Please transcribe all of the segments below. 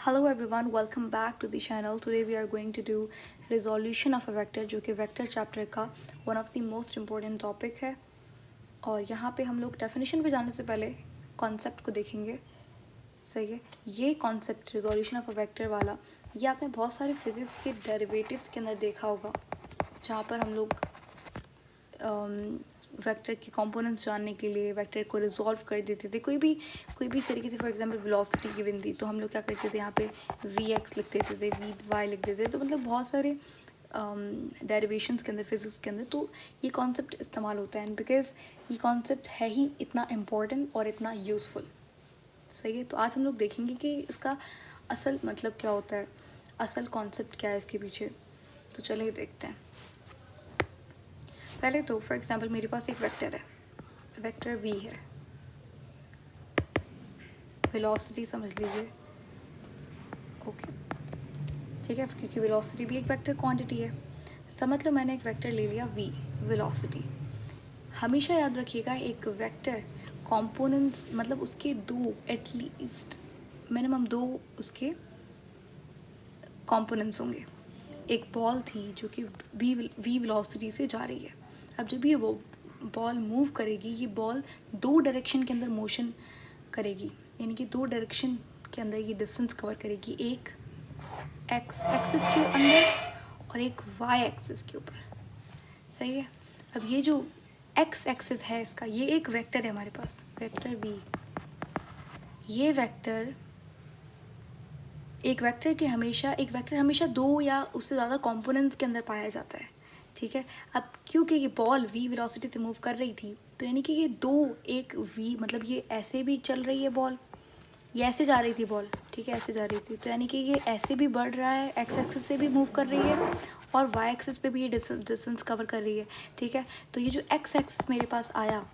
Hello everyone, welcome back to the channel. Today we are going to do resolution of a vector जो कि vector chapter का one of the most important topic है और यहाँ पे हम लोग definition पे जाने से पहले concept को देखेंगे. सही है. ये concept resolution of a vector वाला ये आपने बहुत सारे physics के derivatives के अंदर देखा होगा जहाँ पर हम लोग वेक्टर के कंपोनेंट्स जानने के लिए वेक्टर को रिजॉल्व कर देते थे. कोई भी इस तरीके से फॉर एग्जांपल वेलोसिटी गिवन थी तो हम लोग क्या करते थे, यहाँ पे वी एक्स लिख देते थे, वी वाई लिख देते थे. तो मतलब बहुत सारे डेरिवेशंस के अंदर फिजिक्स के अंदर तो ये कॉन्सेप्ट इस्तेमाल होता है. बिकॉज ये कॉन्सेप्ट है ही इतना इम्पोर्टेंट और इतना यूज़फुल. सही है. तो आज हम लोग देखेंगे कि इसका असल मतलब क्या होता है, असल कॉन्सेप्ट क्या है इसके पीछे. तो चलिए देखते हैं. पहले तो फॉर एग्जांपल मेरे पास एक वेक्टर है, वेक्टर v है, वेलोसिटी समझ लीजिए. ओके ठीक है, क्योंकि वेलोसिटी भी एक वेक्टर क्वांटिटी है. समझ लो मैंने एक वेक्टर ले लिया v, वेलोसिटी. हमेशा याद रखिएगा एक वेक्टर कंपोनेंट्स मतलब उसके दो एटलीस्ट मिनिमम दो उसके कंपोनेंट्स होंगे. एक बॉल थी जो कि v वेलोसिटी से जा रही है. अब जब ये वो बॉल मूव करेगी, ये बॉल दो डायरेक्शन के अंदर मोशन करेगी, यानी कि दो डायरेक्शन के अंदर ये डिस्टेंस कवर करेगी. एक एक्स एक्सिस के अंदर और एक वाई एक्सिस के ऊपर. सही है. अब ये जो एक्स एक्सिस है इसका, ये एक वेक्टर है हमारे पास, वेक्टर v. ये वेक्टर एक वेक्टर हमेशा दो या उससे ज़्यादा कंपोनेंट्स के अंदर पाया जाता है. ठीक है. अब क्योंकि ये बॉल v वेलोसिटी से मूव कर रही थी तो यानी कि ये दो, एक v मतलब ये ऐसे भी चल रही है बॉल, ये ऐसे जा रही थी बॉल. ठीक है, ऐसे जा रही थी तो यानी कि ये ऐसे भी बढ़ रहा है, एक्स एक्सिस से भी मूव कर रही है और वाई एक्सिस पे भी ये डिस्टेंस कवर कर रही है. ठीक है. तो ये जो एक्स एक्सिस मेरे पास आया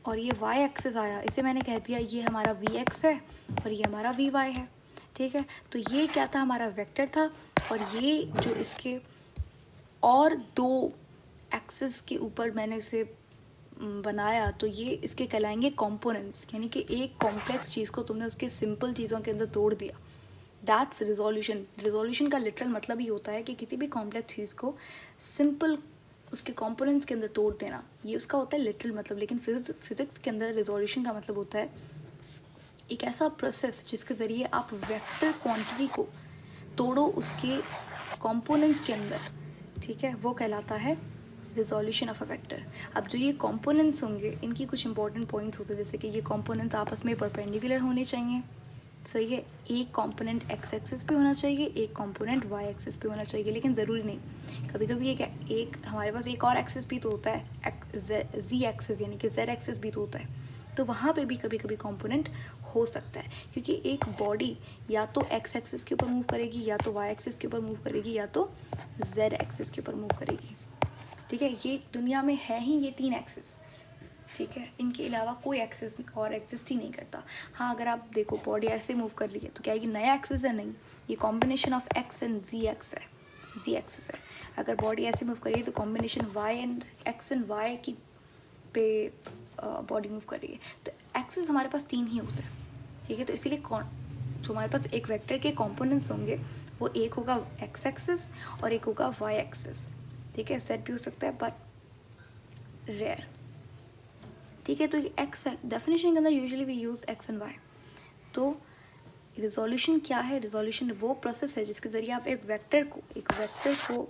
और ये वाई एक्सिस आया, इसे मैंने कह दिया ये हमारा वी एक्स है और ये हमारा वी वाई है. ठीक है. तो ये क्या था, हमारा वेक्टर था. और ये जो इसके और दो एक्सिस के ऊपर मैंने इसे बनाया तो ये इसके कहलाएंगे कंपोनेंट्स. यानी कि एक कॉम्प्लेक्स चीज़ को तुमने उसके सिंपल चीज़ों के अंदर तोड़ दिया. That's resolution. रिजोल्यूशन का लिटरल मतलब ये होता है कि किसी भी कॉम्प्लेक्स चीज़ को सिंपल उसके कंपोनेंट्स के अंदर तोड़ देना, ये उसका होता है लिटरल मतलब. लेकिन फिजिक्स के अंदर रिजोल्यूशन का मतलब होता है एक ऐसा प्रोसेस जिसके ज़रिए आप वेक्टर क्वांटिटी को तोड़ो उसके कंपोनेंट्स के अंदर. ठीक है, वो कहलाता है रिजोल्यूशन ऑफ अ वेक्टर. अब जो ये कंपोनेंट्स होंगे इनकी कुछ इंपॉर्टेंट पॉइंट्स होते हैं, जैसे कि ये कंपोनेंट्स आपस में परपेंडिकुलर होने चाहिए. सही है. एक कंपोनेंट एक्स एक्सिस पे होना चाहिए, एक कंपोनेंट वाई एक्सिस पे होना चाहिए. लेकिन ज़रूरी नहीं, कभी कभी एक हमारे पास एक और एक्सिस भी तो होता है, जी एक्सिस यानी कि जेड एक्सिस भी तो होता है. तो वहाँ पे भी कभी कभी कंपोनेंट हो सकता है, क्योंकि एक बॉडी या तो एक्स एक्सिस के ऊपर मूव करेगी, या तो वाई एक्सिस के ऊपर मूव करेगी, या तो जेड एक्सिस के ऊपर मूव करेगी. ठीक है. ये दुनिया में है ही ये तीन एक्सिस. ठीक है. इनके अलावा कोई एक्सिस और एग्जिस्ट ही नहीं करता. हाँ, अगर आप देखो बॉडी ऐसे मूव कर रही है तो क्या ये नया एक्सिस है? नहीं, ये combination of X and Z X है, जी एक्सिस है. अगर बॉडी ऐसे मूव कर रही है तो combination Y and X and Y की पे बॉडी मूव कर रही है. तो एक्सिस हमारे पास तीन ही होते हैं. ठीक है. तो इसीलिए जो हमारे पास एक वेक्टर के कंपोनेंट्स होंगे वो एक होगा एक्स एक्सिस और एक होगा वाई एक्सिस. ठीक है. सेट भी हो सकता है बट रेयर. ठीक है. तो ये एक्स डेफिनेशन के अंदर usually we use X and Y. तो रिजोल्यूशन क्या है? रिजोल्यूशन वो प्रोसेस है जिसके ज़रिए आप एक वेक्टर को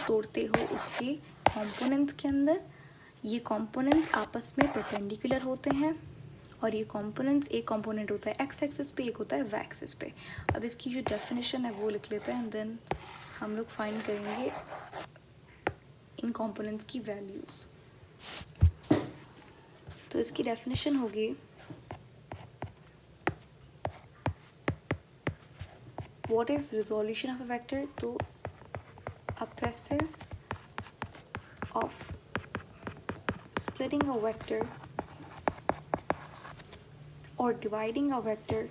तोड़ते हो उसके कंपोनेंट्स के अंदर. ये कंपोनेंट्स आपस में परपेंडिकुलर होते हैं और ये कंपोनेंट्स, एक कंपोनेंट होता है एक्स एक्सिस पे, एक होता है वाई एक्सिस पे. अब इसकी जो डेफिनेशन है वो लिख लेते हैं एंड देन हम लोग फाइंड करेंगे इन कंपोनेंट्स की वैल्यूज़. तो इसकी डेफिनेशन होगी what is resolution of a vector. तो a process of splitting a vector or dividing a vector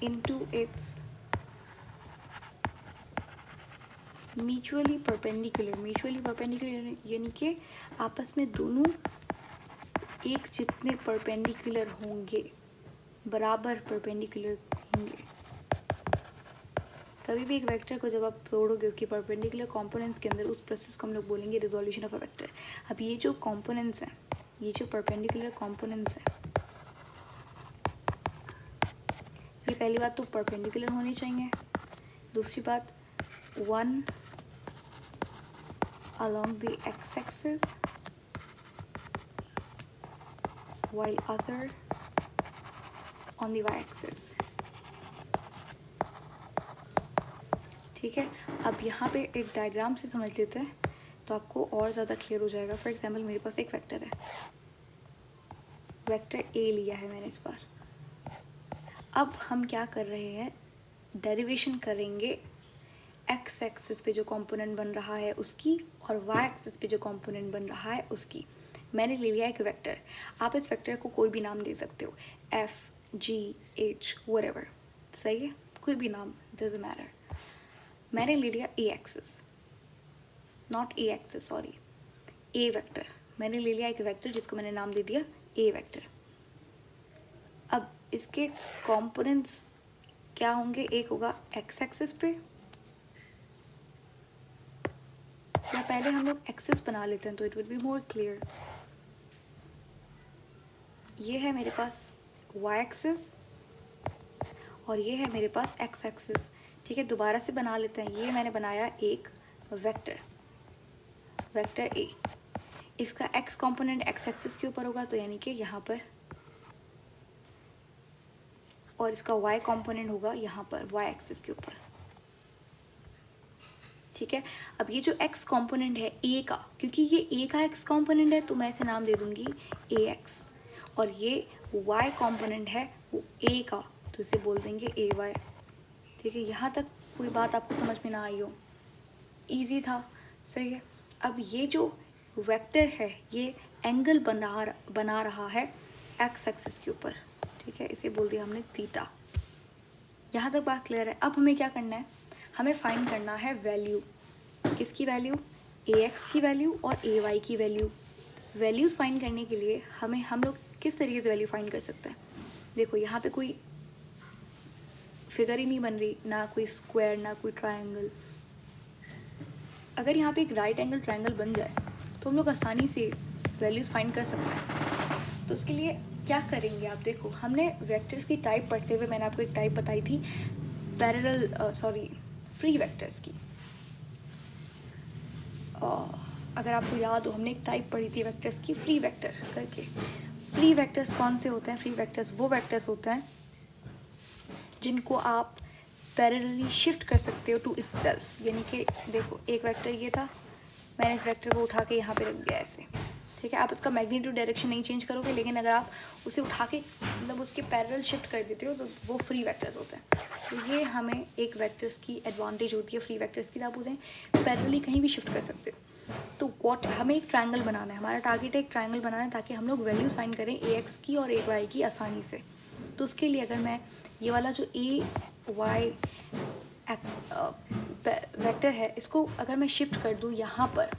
into its mutually perpendicular यानी कि आपस में दोनों एक जितने परपेंडिकुलर होंगे. बराबर परपेंडिकुलर होंगे। कभी भी एक वेक्टर को जब आप तोड़ोगे उसकी परपेंडिकुलर कंपोनेंट्स के अंदर, उस प्रोसेस को हम लोग बोलेंगे रिजोल्यूशन ऑफ अ वेक्टर। अब ये जो कंपोनेंट्स हैं, ये जो परपेंडिकुलर कंपोनेंट्स हैं, ये पहली बात तो परपेंडिकुलर होनी चाहिए। दूसरी बात, one along the x-axis while other on the y-axis। ठीक है, अब यहाँ पे एक डायग्राम से समझ लेते हैं तो आपको और ज़्यादा क्लियर हो जाएगा। फॉर एग्जांपल मेरे पास एक वेक्टर है, वेक्टर ए लिया है मैंने इस बार। अब हम क्या कर रहे हैं, डेरिवेशन करेंगे एक्स एक्सिस पे जो कंपोनेंट बन रहा है उसकी, और वाई एक्सिस पे जो कंपोनेंट बन रहा है उसकी। मैंने ले लिया एक वेक्टर, आप इस वेक्टर को कोई भी नाम दे सकते हो, एफ, जी, एच, व्हाटएवर, सही है, कोई भी नाम, डजंट मैटर। मैंने ले लिया a axis, not a axis, sorry, a vector. मैंने ले लिया एक वेक्टर जिसको मैंने नाम दे दिया ए वेक्टर। अब इसके कंपोनेंट्स क्या होंगे, एक होगा एक्स एक्सिस पे, या पहले हम लोग एक्सिस बना लेते हैं तो it will be more clear. ये है मेरे पास वाई एक्सिस और ये है मेरे पास एक्स एक्सिस। ठीक है, दोबारा से बना लेते हैं। ये मैंने बनाया एक वेक्टर, वेक्टर ए, इसका एक्स कंपोनेंट एक्स एक्सिस के ऊपर होगा तो यानी कि यहाँ पर, और इसका वाई कंपोनेंट होगा यहाँ पर वाई एक्सिस के ऊपर। ठीक है, अब ये जो x कंपोनेंट है ए का, क्योंकि ये ए का x कंपोनेंट है तो मैं इसे नाम दे दूंगी ए एक्स, और ये y कंपोनेंट है वो a का तो इसे बोल देंगे ए वाई। ठीक है, यहाँ तक कोई बात आपको समझ में ना आई हो, इजी था, सही है। अब ये जो वेक्टर है ये एंगल बना रहा है x एक्सिस के ऊपर। ठीक है, इसे बोल दिया हमने थीटा। यहाँ तक बात क्लियर है। अब हमें क्या करना है, हमें फाइंड करना है वैल्यू, किसकी वैल्यू, ए एक्स की वैल्यू और ए वाई की वैल्यू। वैल्यूज़ फाइंड करने के लिए हम लोग किस तरीके से वैल्यू फाइंड कर सकते हैं। देखो यहाँ पे कोई फिगर ही नहीं बन रही, ना कोई स्क्वायर ना कोई ट्रायंगल। अगर यहाँ पे एक राइट एंगल ट्रायंगल बन जाए तो हम लोग आसानी से वैल्यूज़ फाइंड कर सकते हैं। तो उसके लिए क्या करेंगे आप, देखो हमने वेक्टर्स की टाइप पढ़ते हुए मैंने आपको एक टाइप बताई थी फ्री वेक्टर्स की। अगर आपको याद हो हमने एक टाइप पढ़ी थी वेक्टर्स की, फ्री वेक्टर करके। फ्री वेक्टर्स कौन से होते हैं, फ्री वेक्टर्स वो वेक्टर्स होते हैं जिनको आप पैरेलली शिफ्ट कर सकते हो टू इटसेल्फ। यानी कि देखो एक वेक्टर ये था, मैंने इस वेक्टर को उठा के यहाँ पे रख दिया ऐसे। ठीक है, आप उसका मैग्नीट्यूड डायरेक्शन नहीं चेंज करोगे, लेकिन अगर आप उसे उठा के मतलब उसके पैरेलल शिफ्ट कर देते हो तो वो फ्री वेक्टर्स होते हैं। तो ये हमें एक वेक्टर्स की एडवांटेज होती है, फ्री वेक्टर्स की, आप बोलते हैं पैरेलली कहीं भी शिफ्ट कर सकते हो। तो हमें एक ट्रायंगल बनाना है, हमारा टारगेट है एक ट्रायंगल बनाना है ताकि हम लोग वैल्यूज़ फाइंड करें ए एक्स की और ए वाई की आसानी से। तो उसके लिए अगर मैं ये वाला जो ए वाई वेक्टर है इसको अगर मैं शिफ्ट कर दूँ यहाँ पर,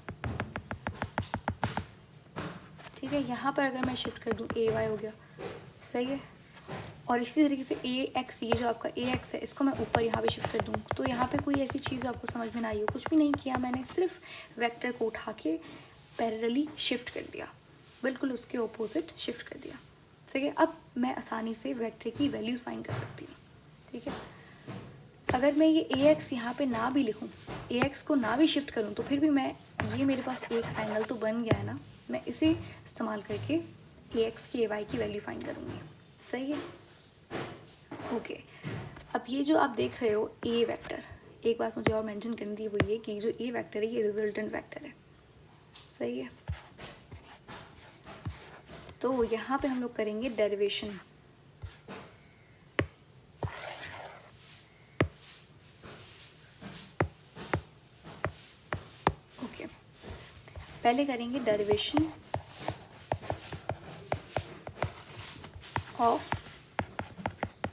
ठीक है, यहाँ पर अगर मैं शिफ्ट कर दूँ ए वाई हो गया, सही है। और इसी तरीके से ए एक्स, ये जो आपका ए एक्स है इसको मैं ऊपर यहाँ पे शिफ्ट कर दूँ तो यहाँ पे कोई ऐसी चीज़ आपको समझ में ना आई हो, कुछ भी नहीं किया मैंने, सिर्फ वेक्टर को उठा के पैरेलली शिफ्ट कर दिया, बिल्कुल उसके ऑपोजिट शिफ्ट कर दिया, ठीक है। अब मैं आसानी से वेक्टर की वैल्यूज़ फाइंड कर सकती हूँ। ठीक है, अगर मैं ये ए एक्स यहाँ पर ना भी लिखूँ, ए एक्स को ना भी शिफ्ट करूँ तो फिर भी मैं, ये मेरे पास एक ट्रायंगल तो बन गया है ना, मैं इसे इस्तेमाल करके ए एक्स की ए वाई की वैल्यू फाइंड करूँगी, सही है। ओके, अब ये जो आप देख रहे हो ए वेक्टर, एक बात मुझे और मेंशन करनी थी, वो ये कि जो ए वेक्टर है ये रिजल्टेंट वेक्टर है, सही है। तो यहाँ पे हम लोग करेंगे डेरिवेशन। ओके, पहले करेंगे डेरिवेशन ऑफ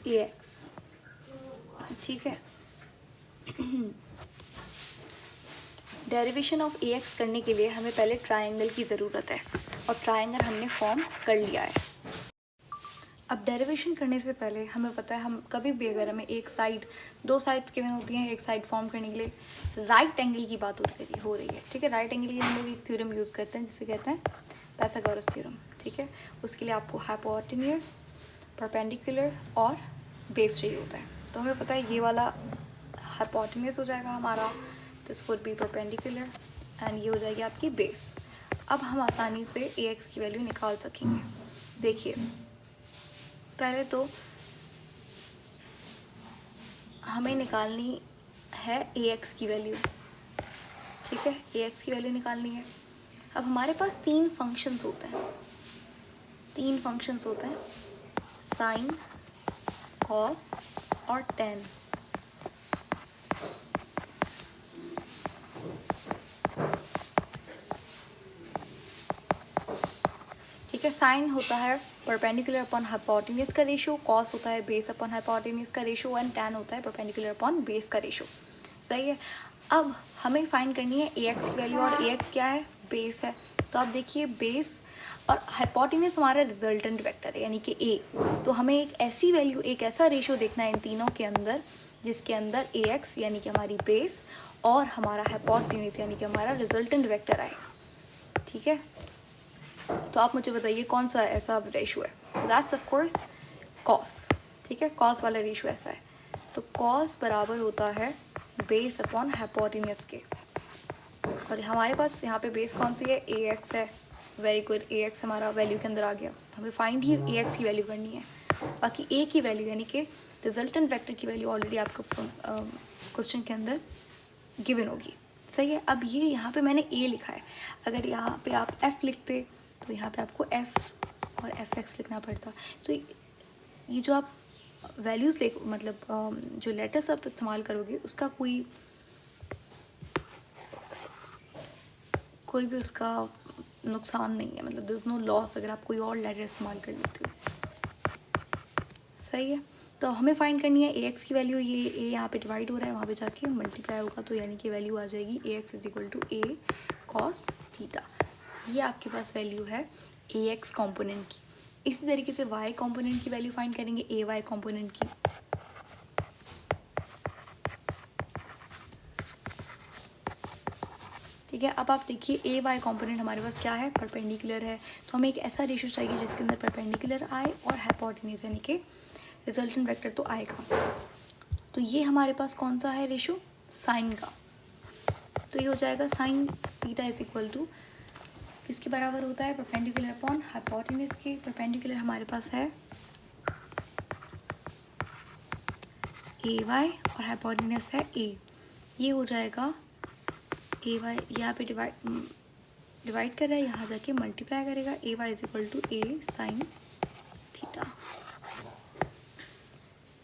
ए एक्स, ठीक है। डेरिवेशन ऑफ ए एक्स करने के लिए हमें पहले ट्रायंगल की ज़रूरत है और ट्रायंगल हमने फॉर्म कर लिया है। अब डेरिवेशन करने से पहले हमें पता है, हम कभी भी अगर हमें एक साइड, दो साइड्स गिवन होती हैं, एक साइड फॉर्म करने के लिए राइट एंगल की बात हो रही है, ठीक है। राइट एंगल के लिए हम लोग एक थ्योरम यूज़ करते हैं जिसे कहते हैं पाइथागोरस थ्योरम, ठीक है। उसके लिए आपको हाइपोटेन्यूज, परपेंडिकुलर और बेस चाहिए होता है। तो हमें पता है ये वाला हाइपोटेन्यूज हो जाएगा हमारा, this would be perpendicular, and ये हो जाएगी आपकी बेस। अब हम आसानी से ax की वैल्यू निकाल सकेंगे। देखिए, पहले तो हमें निकालनी है ax की वैल्यू, ठीक है। ax की वैल्यू निकालनी है। अब हमारे पास तीन फंक्शंस होते हैं, साइन, कॉस और टेन। ठीक है, साइन होता है परपेंडिकुलर अपॉन हाइपोटेन्यूज का रेशो, कॉस होता है बेस अपॉन हाइपोटेन्यूज का रेशो, एंड टैन होता है परपेंडिकुलर अपॉन बेस का रेशो। सही है। अब हमें फाइंड करनी है ax की वैल्यू, और ax क्या है, बेस है। तो आप देखिए, बेस और हाइपोटेन्यूज हमारा रिजल्टेंट वेक्टर है, यानी कि a। तो हमें एक ऐसी वैल्यू, एक ऐसा रेशो देखना है इन तीनों के अंदर जिसके अंदर ax यानी कि हमारी बेस और हमारा हाइपोटेन्यूज यानी कि हमारा रिजल्टेंट वेक्टर आए, ठीक है। तो आप मुझे बताइए कौन सा ऐसा रेशो है। दैट्स ऑफ कोर्स कॉस, ठीक है। कॉस वाला रेशो ऐसा है। तो कॉस बराबर होता है बेस अपॉन हाइपोटेन्यूज के, और हमारे पास यहाँ पे बेस कौन सी है, ax है। वेरी गुड, ax हमारा वैल्यू के अंदर आ गया। हमें फाइंड ही ax की वैल्यू करनी है। बाकी a की वैल्यू यानी कि रिजल्टेंट वेक्टर की वैल्यू ऑलरेडी आपको क्वेश्चन के अंदर गिवन होगी। सही है। अब ये यहाँ पे मैंने a लिखा है, अगर यहाँ पे आप f लिखते तो यहाँ पे आपको f और fx लिखना पड़ता। तो ये जो आप वैल्यूज़ मतलब जो लेटर्स आप इस्तेमाल करोगे उसका कोई भी उसका नुकसान नहीं है, मतलब देयर इज़ नो लॉस अगर आप कोई और लेटर इस्तेमाल कर लेते हो। सही है। तो हमें फाइंड करनी है ax की वैल्यू। ये a यहाँ पे डिवाइड हो रहा है, वहाँ पे जाके मल्टीप्लाई होगा, तो यानी कि वैल्यू आ जाएगी ax is equal to a cos theta. ये आपके पास वैल्यू है ax कॉम्पोनेंट की। इसी तरीके से y कॉम्पोनेंट की वैल्यू फाइंड करेंगे, ay कॉम्पोनेंट की। ठीक है। अब आप देखिए, ए वाई कॉम्पोनेंट हमारे पास क्या है, परपेंडिकुलर है। तो हमें एक ऐसा रेशो चाहिए जिसके अंदर परपेंडिकुलर आए और हाइपोटेन्यूज यानी कि रिजल्टेंट वेक्टर तो आएगा। तो ये हमारे पास कौन सा है रेशो, साइन का। तो ये हो जाएगा sine theta is equal to किसके बराबर होता है, परपेंडिकुलर अपॉन हाइपोटेन्यूज के। परपेंडिकुलर हमारे पास है ए वाई और हाइपोटेन्यूज है ए। ये हो जाएगा ए वाई, यहाँ पे डिवाइड कर रहा है, यहाँ जाके मल्टीप्लाई करेगा, A Y is equal to A sine theta.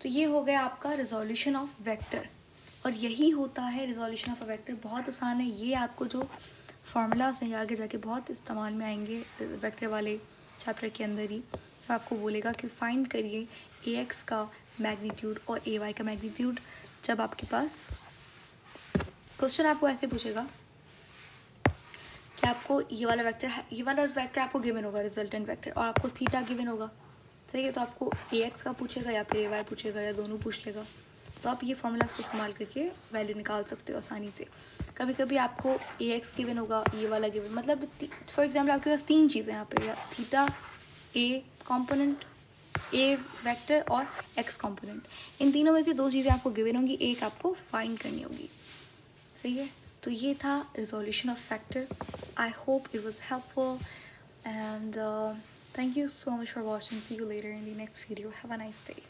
तो ये हो गया आपका रिजोल्यूशन ऑफ वेक्टर, और यही होता है रिजोल्यूशन ऑफ अ वेक्टर। बहुत आसान है, ये आपको जो फार्मूलाज हैं आगे जाके बहुत इस्तेमाल में आएंगे वेक्टर वाले चैप्टर के अंदर ही। तो आपको बोलेगा कि फाइंड करिए ए एक्स का मैग्नीट्यूड और ए वाई का मैग्नीट्यूड। जब आपके पास क्वेश्चन आपको ऐसे पूछेगा कि आपको ये वाला वेक्टर आपको गिवन होगा, रिजल्टेंट वेक्टर, और आपको थीटा गिवन होगा। सही है। तो आपको ए एक्स का पूछेगा या फिर ए वाई पूछेगा या दोनों पूछ लेगा। तो आप ये फार्मूलाज को इस्तेमाल करके वैल्यू निकाल सकते हो आसानी से। कभी कभी आपको ए एक्स गिवन होगा, ये वाला गिवन, मतलब फॉर एग्जाम्पल आपके पास तीन चीज़ें यहाँ पे, थीटा, ए कॉम्पोनेंट, ए वेक्टर और एक्स कॉम्पोनेंट। इन तीनों में से दो चीज़ें आपको गिवन होंगी, एक आपको फाइंड करनी होगी। सही है। तो ये था resolution of factor. I hope it was helpful and thank you so much for watching. See you later in the next video. Have a nice day.